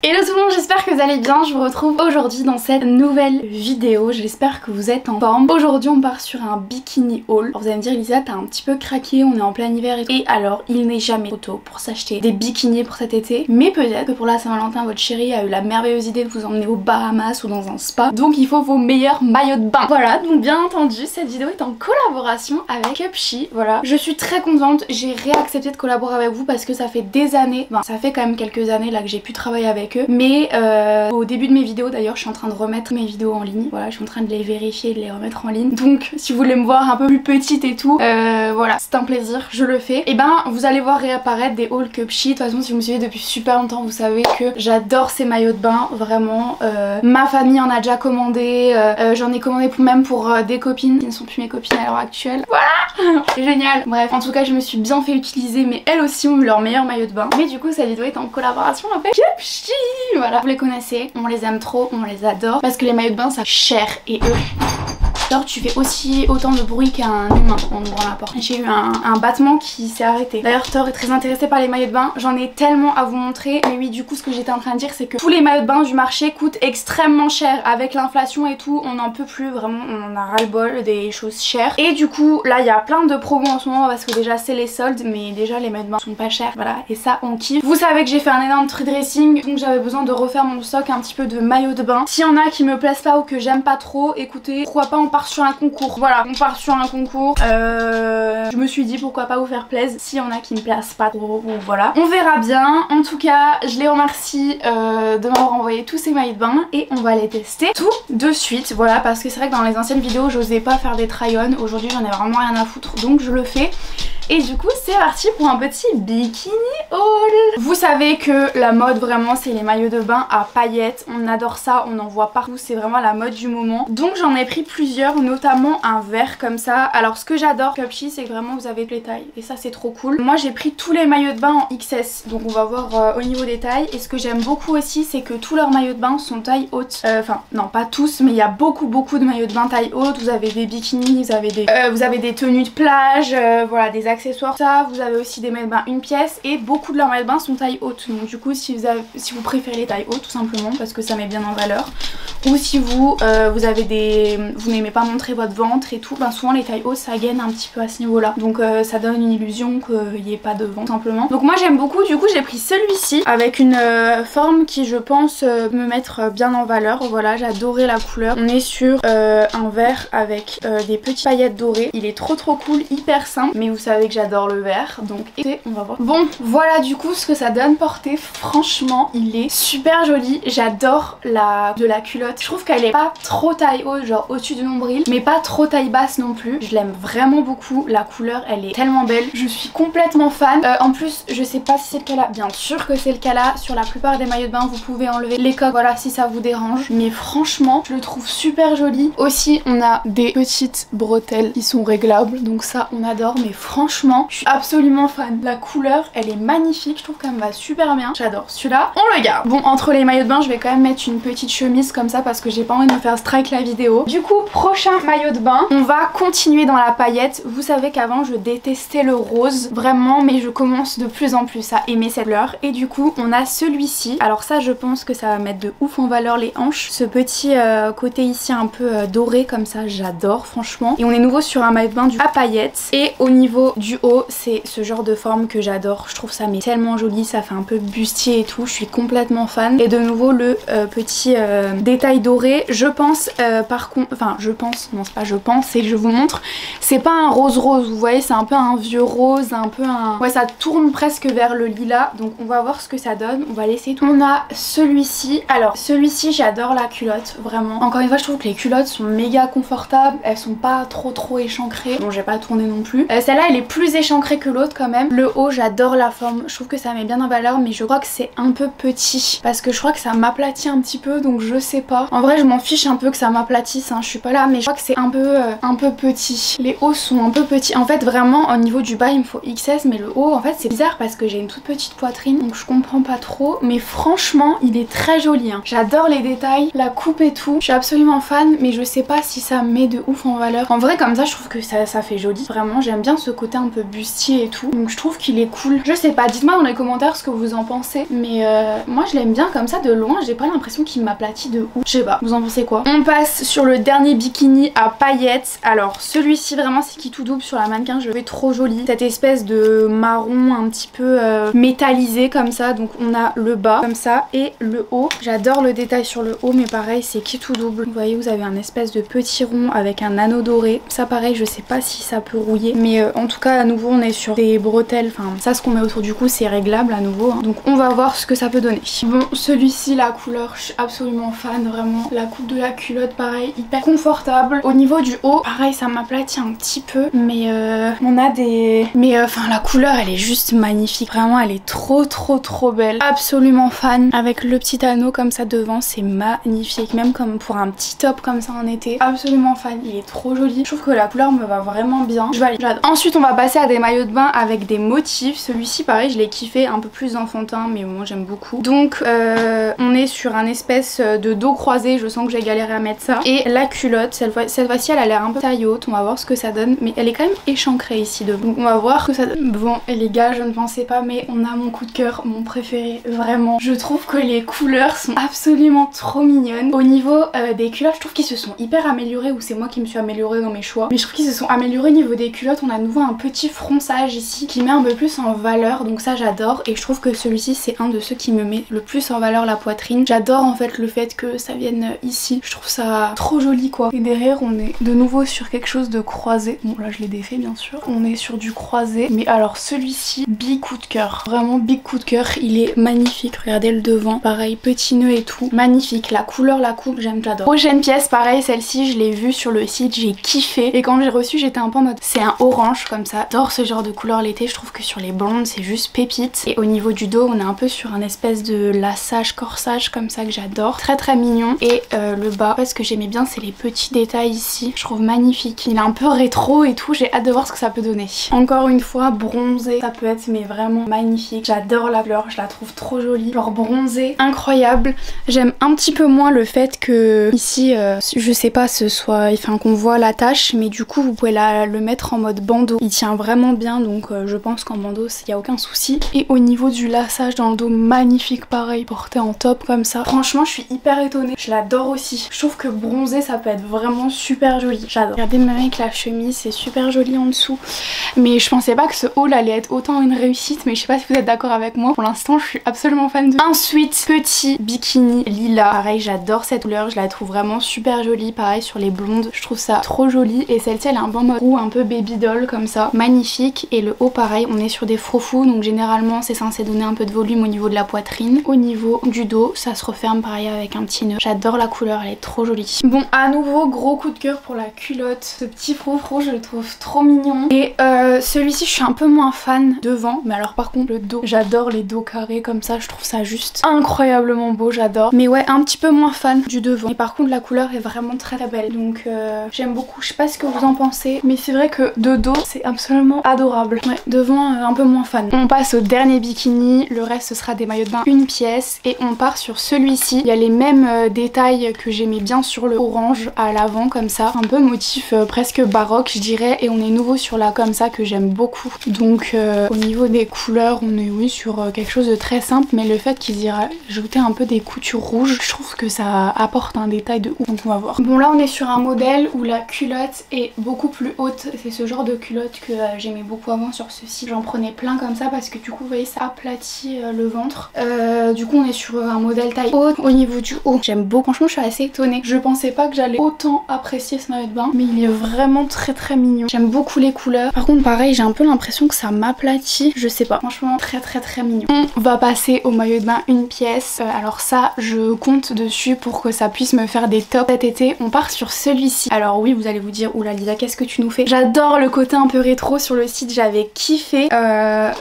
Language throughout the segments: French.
Hello tout le monde, j'espère que vous allez bien. Je vous retrouve aujourd'hui dans cette nouvelle vidéo. J'espère que vous êtes en forme. Aujourd'hui on part sur un bikini haul. Alors vous allez me dire Lisa, t'as un petit peu craqué, on est en plein hiver et alors il n'est jamais trop tôt pour s'acheter des bikinis pour cet été. Mais peut-être que pour la Saint-Valentin votre chérie a eu la merveilleuse idée de vous emmener aux Bahamas ou dans un spa. Donc il faut vos meilleurs maillots de bain. Voilà, donc bien entendu cette vidéo est en collaboration avec Cupshe. Voilà, je suis très contente, j'ai réaccepté de collaborer avec vous parce que ça fait des années, enfin ça fait quand même quelques années là que j'ai pu travailler avec eux. Mais au début de mes vidéos d'ailleurs je suis en train de remettre mes vidéos en ligne. Voilà, je suis en train de les vérifier et de les remettre en ligne. Donc si vous voulez me voir un peu plus petite et tout, voilà, c'est un plaisir, je le fais. Et ben vous allez voir réapparaître des hauls Cupshe. De toute façon si vous me suivez depuis super longtemps vous savez que j'adore ces maillots de bain, vraiment. Ma famille en a déjà commandé, j'en ai commandé même pour des copines qui ne sont plus mes copines à l'heure actuelle. Voilà, c'est génial. Bref, en tout cas je me suis bien fait utiliser, mais elles aussi ont eu leur meilleur maillot de bain. Mais du coup cette vidéo est en collaboration avec Cupshe. Voilà, vous les connaissez, on les aime trop, on les adore parce que les maillots de bain ça cher et eux... Thor, tu fais aussi autant de bruit qu'un humain en ouvrant la porte. J'ai eu un battement qui s'est arrêté. D'ailleurs Thor est très intéressé par les maillots de bain. J'en ai tellement à vous montrer. Mais oui, du coup ce que j'étais en train de dire c'est que tous les maillots de bain du marché coûtent extrêmement cher. Avec l'inflation et tout, on n'en peut plus. Vraiment, on en a ras-le-bol des choses chères. Et du coup là il y a plein de promos en ce moment parce que déjà c'est les soldes. Mais déjà les maillots de bain sont pas chers. Voilà, et ça on kiffe. Vous savez que j'ai fait un énorme tri dressing. Donc j'avais besoin de refaire mon stock un petit peu de maillots de bain. S'il y en a qui me plaisent pas ou que j'aime pas trop, écoutez, pourquoi pas on part sur un concours. Voilà, on part sur un concours. Je me suis dit pourquoi pas vous faire plaisir. S'il y en a qui me plaisent pas trop, voilà. On verra bien. En tout cas, je les remercie de m'avoir envoyé tous ces maillots de bain et on va les tester tout de suite. Voilà, parce que c'est vrai que dans les anciennes vidéos, j'osais pas faire des try-on. Aujourd'hui, j'en ai vraiment rien à foutre, donc je le fais. Et du coup c'est parti pour un petit bikini haul. Vous savez que la mode vraiment c'est les maillots de bain à paillettes. On adore ça, on en voit partout, c'est vraiment la mode du moment. Donc j'en ai pris plusieurs, notamment un vert comme ça. Alors ce que j'adore Cupshe c'est que vraiment vous avez toutes les tailles et ça c'est trop cool. Moi j'ai pris tous les maillots de bain en XS, donc on va voir au niveau des tailles. Et ce que j'aime beaucoup aussi c'est que tous leurs maillots de bain sont taille haute. Enfin non pas tous, mais il y a beaucoup de maillots de bain taille haute. Vous avez des bikinis, vous avez des tenues de plage, voilà, des accessoires, ça. Vous avez aussi des maillots de bain une pièce et beaucoup de leurs maillots de bain sont taille haute. Donc du coup si vous préférez les tailles hautes tout simplement parce que ça met bien en valeur, ou si vous n'aimez pas montrer votre ventre et tout, ben souvent les tailles hautes ça gaine un petit peu à ce niveau là, donc ça donne une illusion qu'il n'y ait pas de ventre simplement. Donc moi j'aime beaucoup, du coup j'ai pris celui-ci avec une forme qui je pense me mettre bien en valeur. Voilà, j'ai adoré la couleur. On est sur un vert avec des petites paillettes dorées. Il est trop cool, hyper simple, mais vous savez que j'adore le vert, donc écoutez, on va voir. Bon voilà du coup ce que ça donne porté. Franchement il est super joli, j'adore de la culotte. Je trouve qu'elle est pas trop taille haute, genre au-dessus du nombril, mais pas trop taille basse non plus. Je l'aime vraiment beaucoup, la couleur elle est tellement belle, je suis complètement fan. En plus je sais pas si c'est le cas là, bien sûr que c'est le cas là, sur la plupart des maillots de bain vous pouvez enlever les coques, voilà, si ça vous dérange, mais franchement je le trouve super joli. Aussi on a des petites bretelles qui sont réglables, donc ça on adore, mais franchement je suis absolument fan. La couleur elle est magnifique, je trouve qu'elle me va super bien, j'adore celui-là, on le garde. Bon, entre les maillots de bain je vais quand même mettre une petite chemise comme ça parce que j'ai pas envie de me faire strike la vidéo. Du coup prochain maillot de bain, on va continuer dans la paillette. Vous savez qu'avant je détestais le rose vraiment, mais je commence de plus en plus à aimer cette couleur. Et du coup on a celui-ci, alors ça je pense que ça va mettre de ouf en valeur les hanches. Ce petit côté ici un peu doré comme ça, j'adore franchement. Et on est nouveau sur un maillot de bain à paillettes. Et au niveau du haut c'est ce genre de forme que j'adore, je trouve ça mais tellement joli, ça fait un peu bustier et tout, je suis complètement fan. Et de nouveau le petit détail doré, je pense par contre, enfin je pense, non c'est pas je pense, c'est que je vous montre, c'est pas un rose rose, vous voyez, c'est un peu un vieux rose, un peu un... Ouais, ça tourne presque vers le lilas, donc on va voir ce que ça donne, on va laisser tout. On a celui-ci, alors celui-ci j'adore la culotte, vraiment. Encore une fois je trouve que les culottes sont méga confortables, elles sont pas trop échancrées, bon j'ai pas tourné non plus. Celle-là elle est plus échancrée que l'autre quand même. Le haut j'adore la forme, je trouve que ça met bien en valeur, mais je crois que c'est un peu petit parce que je crois que ça m'aplatit un petit peu, donc je sais pas. En vrai je m'en fiche un peu que ça m'aplatisse, hein, je suis pas là, mais je crois que c'est un peu petit. Les hauts sont un peu petits. En fait vraiment au niveau du bas il me faut XS, mais le haut en fait c'est bizarre parce que j'ai une toute petite poitrine, donc je comprends pas trop, mais franchement il est très joli, hein. J'adore les détails, la coupe et tout, je suis absolument fan, mais je sais pas si ça met de ouf en valeur. En vrai comme ça je trouve que ça fait joli, vraiment j'aime bien ce côté un peu bustier et tout. Donc je trouve qu'il est cool. Je sais pas, dites-moi dans les commentaires ce que vous en pensez. Mais moi je l'aime bien comme ça de loin. J'ai pas l'impression qu'il m'aplatit de ouf. Je sais pas, vous en pensez quoi? On passe sur le dernier bikini à paillettes. Alors celui-ci vraiment c'est qui tout double sur la mannequin. Je le trouve trop joli. Cette espèce de marron un petit peu métallisé comme ça. Donc on a le bas comme ça et le haut. J'adore le détail sur le haut mais pareil c'est qui tout double. Vous voyez vous avez un espèce de petit rond avec un anneau doré. Ça pareil je sais pas si ça peut rouiller. Mais en tout cas à nouveau on est sur des bretelles. Enfin ça ce qu'on met autour du cou c'est réglable à nouveau. Hein. Donc on va voir ce que ça peut donner. Bon celui-ci la couleur je suis absolument fan vraiment. La coupe de la culotte pareil hyper confortable. Au niveau du haut pareil ça m'aplatit un petit peu. Mais on a des... Mais enfin la couleur elle est juste magnifique. Vraiment elle est trop belle. Absolument fan. Avec le petit anneau comme ça devant c'est magnifique. Même comme pour un petit top comme ça en été. Absolument fan. Il est trop joli. Je trouve que la couleur me va vraiment bien. Je valide. J'adore. Ensuite on va passer à des maillots de bain avec des motifs. Celui-ci pareil je l'ai kiffé. Un peu plus enfantin mais moi j'aime beaucoup. Donc on est sur un espèce de dos croisé. Je sens que j'ai galéré à mettre ça. Et la culotte cette fois-ci elle a l'air un peu taille haute. On va voir ce que ça donne. Mais elle est quand même échancrée ici devant. Donc on va voir ce que ça donne. Bon et les gars je ne pensais pas mais on a mon coup de cœur. Mon préféré vraiment. Je trouve que les couleurs sont absolument trop mignonnes. Au niveau des culottes je trouve qu'ils se sont hyper améliorés. Ou c'est moi qui me suis améliorée dans mes choix. Mais je trouve qu'ils se sont améliorés au niveau des culottes. On a à nouveau un petit fronçage ici qui met un peu plus en valeur. Donc ça j'adore. Et je trouve que celui-ci c'est un de ceux qui me met le plus en valeur la poitrine. J'adore en fait le fait que ça vienne ici. Je trouve ça trop joli quoi. Et derrière on est de nouveau sur quelque chose de croisé. Bon là je l'ai défait bien sûr. On est sur du croisé. Mais alors celui-ci, big coup de cœur. Vraiment big coup de cœur. Il est magnifique. Regardez le devant. Pareil petit nœud et tout. Magnifique. La couleur, la coupe, j'adore. Prochaine pièce pareil. Celle-ci je l'ai vue sur le site. J'ai kiffé. Et quand j'ai reçu j'étais un peu en mode c'est un orange comme ça. J'adore ce genre de couleur l'été. Je trouve que sur les blondes c'est juste pépite. Et au niveau du dos on est un peu sur un espèce de lassage corsage comme ça que j'adore. Très mignon. Et le bas ce que j'aimais bien c'est les petits détails ici. Je trouve magnifique. Il est un peu rétro et tout. J'ai hâte de voir ce que ça peut donner. Encore une fois bronzé. Ça peut être mais vraiment magnifique. J'adore la couleur. Je la trouve trop jolie. Genre bronzé. Incroyable. J'aime un petit peu moins le fait que ici je sais pas ce soit... Enfin qu'on voit la tache. Mais du coup vous pouvez le mettre en mode bandeau. Il tient vraiment bien donc je pense qu'en bandeau il n'y a aucun souci. Et au niveau du lassage dans le dos magnifique pareil. Porté en top comme ça. Franchement je suis hyper étonnée. Je l'adore aussi. Je trouve que bronzé ça peut être vraiment super joli. J'adore. Regardez même avec la chemise c'est super joli en dessous. Mais je pensais pas que ce haul allait être autant une réussite. Mais je sais pas si vous êtes d'accord avec moi. Pour l'instant je suis absolument fan de... Ensuite petit bikini lilas. Pareil j'adore cette couleur. Je la trouve vraiment super jolie. Pareil sur les blondes. Je trouve ça trop joli. Et celle-ci elle est un peu en mode roux un peu baby doll comme ça. Magnifique. Et le haut pareil on est sur des froufous. Donc généralement c'est censé donner un peu de volume au niveau de la poitrine. Au niveau du dos ça se referme pareil avec un petit nœud. J'adore la couleur. Elle est trop jolie. Bon à nouveau gros coup de cœur pour la culotte. Ce petit froufrou je le trouve trop mignon. Et celui-ci je suis un peu moins fan devant. Mais alors par contre le dos. J'adore les dos carrés comme ça. Je trouve ça juste incroyablement beau. J'adore. Mais ouais un petit peu moins fan du devant. Et par contre la couleur est vraiment très belle. Donc j'aime beaucoup. Je sais pas ce que vous en pensez. Mais c'est vrai que de dos c'est absolument adorable. Ouais devant un peu moins fan. On passe au dernier bikini. Le reste ce sera des maillots de bain une pièce. Et on part sur celui-ci. Il y a les mêmes détails que j'aimais bien sur le orange à l'avant comme ça. Un peu motif presque baroque je dirais. Et on est nouveau sur la comme ça que j'aime beaucoup. Donc au niveau des couleurs on est oui sur quelque chose de très simple. Mais le fait qu'ils y rajoutaient un peu des coutures rouges, je trouve que ça apporte un détail de ouf. Donc on va voir. Bon là on est sur un modèle où la culotte est beaucoup plus haute. C'est ce genre de culotte que j'aimais beaucoup avant sur ce site. J'en prenais plein comme ça parce que du coup vous voyez ça aplatit le ventre. Du coup on est sur un modèle taille haute. Au niveau du haut j'aime beaucoup. Franchement je suis assez étonnée. Je pensais pas que j'allais autant apprécier ce maillot de bain. Mais il est vraiment très mignon. J'aime beaucoup les couleurs. Par contre pareil j'ai un peu l'impression que ça m'aplatit. Je sais pas. Franchement très mignon. On va passer au maillot de bain une pièce. Alors ça je compte dessus pour que ça puisse me faire des tops cet été. On part sur celui-ci. Alors oui vous allez vous dire oula Lisa qu'est-ce que tu nous fais? J'adore le côté un peu rétro sur le site. J'avais kiffé.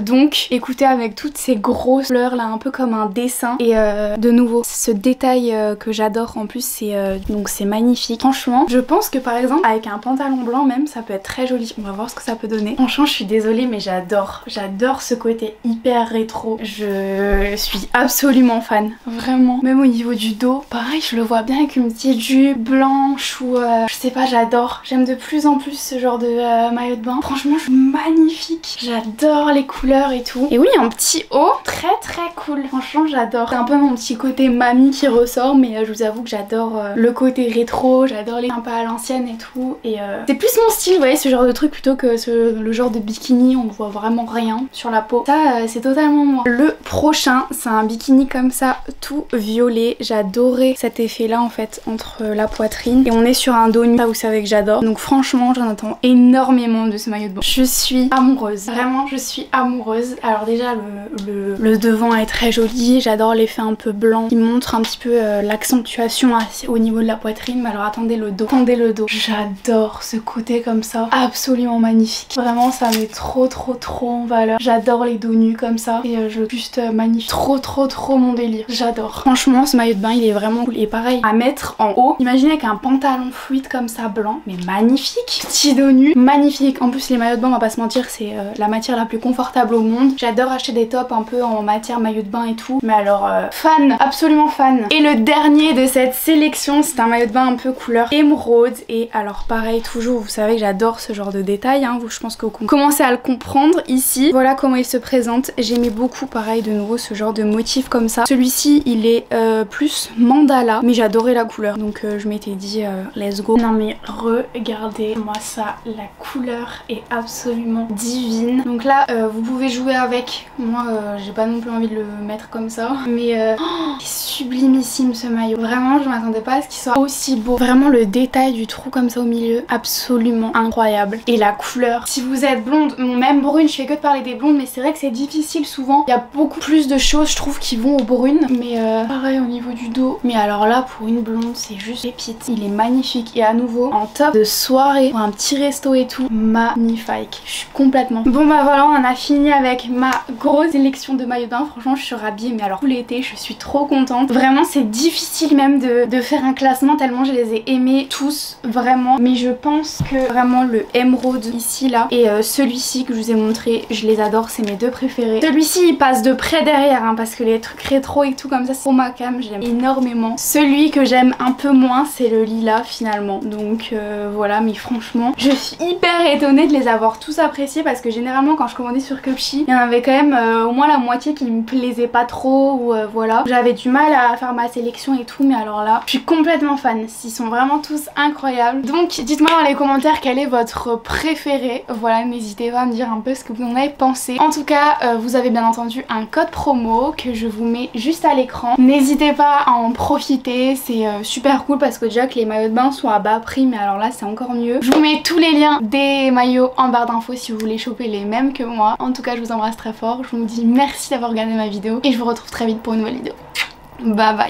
Donc écoutez avec toutes ces grosses fleurs là un peu comme un dessin. Et de nouveau ce détail que j'adore en plus c'est donc c'est magnifique. Franchement je pense que par exemple avec un pantalon blanc même ça peut être très joli. On va voir ce que ça peut donner. Franchement je suis désolée mais j'adore. J'adore ce côté hyper rétro. Je suis absolument fan. Vraiment. Même au niveau du dos. Pareil je le vois bien avec une petite jupe blanche ou je sais pas j'adore. J'aime de plus en plus ce genre de maillot de bain. Franchement franchement magnifique. J'adore les couleurs et tout. Et oui, un petit haut très cool. Franchement j'adore. C'est un peu mon petit côté mamie qui ressort, mais je vous avoue que j'adore le côté rétro, j'adore les un peu à l'ancienne et tout. Et c'est plus mon style, vous voyez, ce genre de truc plutôt que le genre de bikini, on ne voit vraiment rien sur la peau. Ça c'est totalement moi. Le prochain, c'est un bikini comme ça, tout violet. J'adorais cet effet là en fait entre la poitrine. Et on est sur un dos nu, ça vous savez que j'adore. Donc franchement j'en attends énormément de ce maillot de bain. Je suis amoureuse, vraiment je suis amoureuse. Alors déjà le devant est très joli, j'adore l'effet un peu blanc qui montre un petit peu l'accentuation au niveau de la poitrine. Mais alors attendez le dos, j'adore ce côté comme ça, absolument magnifique. Vraiment ça met trop en valeur. J'adore les dos nus comme ça et juste magnifique. Trop mon délire, j'adore. Franchement ce maillot de bain il est vraiment cool et pareil à mettre en haut. Imaginez avec un pantalon fluide comme ça blanc, mais magnifique. Petit dos nu, magnifique. En plus les maillots de bain on va pas se mentir c'est la matière la plus confortable au monde. J'adore acheter des tops un peu en matière maillot de bain et tout, mais alors fan, absolument fan. Et le dernier de cette sélection c'est un maillot de bain un peu couleur émeraude et alors pareil toujours vous savez que j'adore ce genre de détails hein. Vous je pense que vous commencez à le comprendre ici. Voilà comment il se présente. J'aimais beaucoup pareil de nouveau ce genre de motif comme ça. Celui-ci il est plus mandala mais j'adorais la couleur donc je m'étais dit let's go. Non mais regardez moi ça, la couleur est absolument divine. Donc là vous pouvez jouer avec. Moi j'ai pas non plus envie de le mettre comme ça mais c'est sublimissime ce maillot. Vraiment je m'attendais pas à ce qu'il soit aussi beau. Vraiment le détail du trou comme ça au milieu, absolument incroyable. Et la couleur, si vous êtes blonde, même brune, je fais que de parler des blondes mais c'est vrai que c'est difficile souvent. Il y a beaucoup plus de choses je trouve qui vont aux brunes mais pareil au niveau du dos. Mais alors là pour une blonde c'est juste pépite. Il est magnifique et à nouveau en top de soirée pour un petit resto et tout, magnifique. Je suis complètement... Bon bah voilà on en a fini avec ma grosse sélection de maillots de bain. Franchement je suis ravie mais alors tout l'été je suis trop contente. Vraiment c'est difficile même de faire un classement tellement je les ai aimés tous vraiment. Mais je pense que vraiment le émeraude ici là et celui-ci que je vous ai montré, je les adore, c'est mes deux préférés. Celui-ci il passe de près derrière hein, parce que les trucs rétro et tout comme ça c'est pour ma cam, j'aime énormément. Celui que j'aime un peu moins c'est le lilas finalement. Donc voilà mais franchement je suis hyper étonnée de les avoir tous appréciés parce que généralement quand je commandais sur Cupshe il y en avait quand même au moins la moitié qui me plaisait pas trop ou voilà. J'avais du mal à faire ma sélection et tout mais alors là je suis complètement fan. Ils sont vraiment tous incroyables. Donc dites-moi dans les commentaires quel est votre préféré. Voilà n'hésitez pas à me dire un peu ce que vous en avez pensé. En tout cas vous avez bien entendu un code promo que je vous mets juste à l'écran. N'hésitez pas à en profiter, c'est super cool parce que déjà que les maillots de bain sont à bas prix mais alors là c'est encore mieux. Je vous mets tous les liens des maillots en barre d'infos si vous voulez choper les mêmes que moi. En tout cas je vous embrasse très fort, je vous dis merci d'avoir regardé ma vidéo et je vous retrouve très vite pour une nouvelle vidéo. Bye bye.